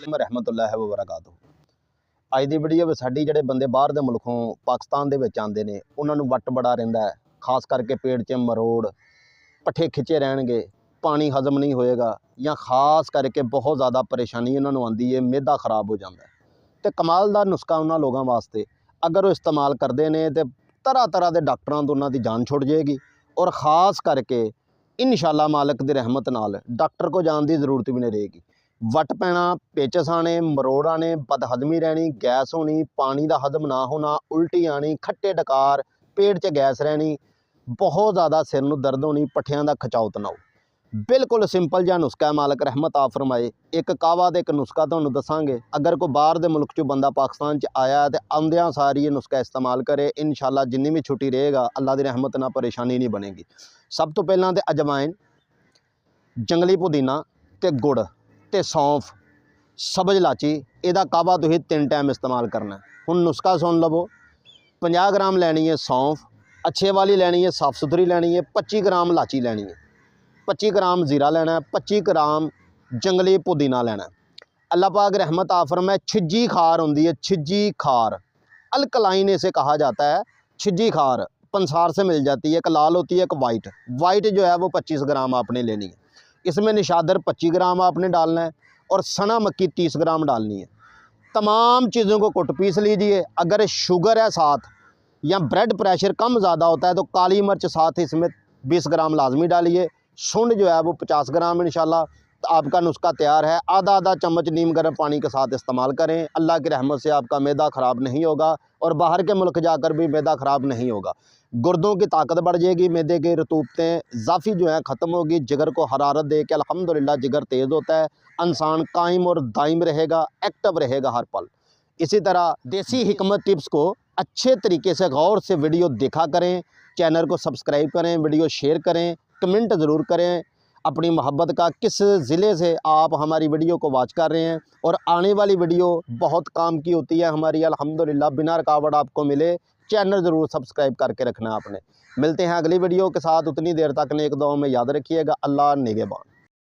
रहमतुल्लाहि व बरकातुहू। अज की वीडियो में साडी जिहड़े बंदे बाहर दे मुल्कों पाकिस्तान दे विच आंदे ने उन्हां नूं वट बड़ा रहिंदा है, खास करके पेट च मरोड़, पट्ठे खिंचे रहणगे, पानी हजम नहीं होएगा, या खास करके बहुत ज़्यादा परेशानी उन्हां नूं आंदी है, मैदा खराब हो जाता है। तो कमाल दा नुस्खा उन्हां लोगों वास्ते अगर वो इस्तेमाल करते हैं तो तरह तरह के डॉक्टरों तो उन्हां दी जान छुट जाएगी। और ख़ास करके इंशाअल्लाह मालिक दी रहमत नाल डॉक्टर को जाने की जरूरत भी नहीं रहेगी। वट पैना, पेचस आने, मरोड़ आने, बदहजमी रहनी, गैस होनी, पानी का हजम ना होना, उल्टी आनी, खट्टे डकार, पेट च गैस रहनी, बहुत ज़्यादा सिर नूं दर्द होनी, पट्ठियां का खिचाव तनाव। बिल्कुल सिंपल जिहा नुस्खा है, मालिक रहमत आ फरमाए। एक कावा ते एक नुस्खा तुहानूं दसांगे। अगर कोई बाहर दे मुल्क चों बंदा पाकिस्तान च आया है तो आउंदियां सारी ये नुस्खा इस्तेमाल करे, इंशाअल्लाह जिन्नी भी छुट्टी रहेगा अल्लाह की रहमत नाल परेशानी नहीं बनेगी। सब तो पहलां ते अजवाइन, जंगली पुदीना ते गुड़ ते सौंफ, सब्ज इलाची, इहदा कावा तुसीं 3 टाइम इस्तेमाल करना है। हुण नुस्खा सुन लवो। 50 ग्राम लैनी है सौंफ, अच्छे वाली लैनी है, साफ सुथरी लैनी है। 25 ग्राम इलाची लैनी है, 25 ग्राम जीरा लेना है, 25 ग्राम जंगली पुदीना लेना है। अल्लाह पाक रहमत आ फरमाए। छिज्जी खार होती है, छिज्जी खार, अल्कलाइन इसे कहा जाता है। छिज्जी खार पंसार से मिल जाती है, एक लाल होती है, एक वाइट। वाइट जो है वो 25 ग्राम आपने लेनी है। इसमें निशादर 25 ग्राम आपने डालना है और सना मक्की 30 ग्राम डालनी है। तमाम चीज़ों को कुट पीस लीजिए। अगर शुगर है साथ या ब्लड प्रेशर कम ज़्यादा होता है तो काली मिर्च साथ इसमें 20 ग्राम लाजमी डालिए। सुंड जो है वो 50 ग्राम। इंशाल्लाह तो आपका नुस्खा तैयार है। आधा आधा चम्मच नीम गर्म पानी के साथ इस्तेमाल करें। अल्लाह की रहमत से आपका मैदा ख़राब नहीं होगा और बाहर के मुल्क जाकर भी मैदा ख़राब नहीं होगा। गुर्दों की ताकत बढ़ जाएगी, मैदे की रतूबतें ज़ाफ़ी जो है ख़त्म होगी। जिगर को हरारत दे के अल्हम्दुलिल्लाह जिगर तेज़ होता है, इंसान कायम और दायम रहेगा, एक्टिव रहेगा हर पल। इसी तरह देसी हिकमत टिप्स को अच्छे तरीके से गौर से वीडियो देखा करें। चैनल को सब्सक्राइब करें, वीडियो शेयर करें, कमेंट ज़रूर करें अपनी मोहब्बत का, किस ज़िले से आप हमारी वीडियो को वॉच कर रहे हैं। और आने वाली वीडियो बहुत काम की होती है हमारी, अल्हम्दुलिल्लाह बिना रुकावट आपको मिले। चैनल ज़रूर सब्सक्राइब करके रखना आपने। मिलते हैं अगली वीडियो के साथ, उतनी देर तक नेक दुआओं में याद रखिएगा। अल्लाह निगहबान।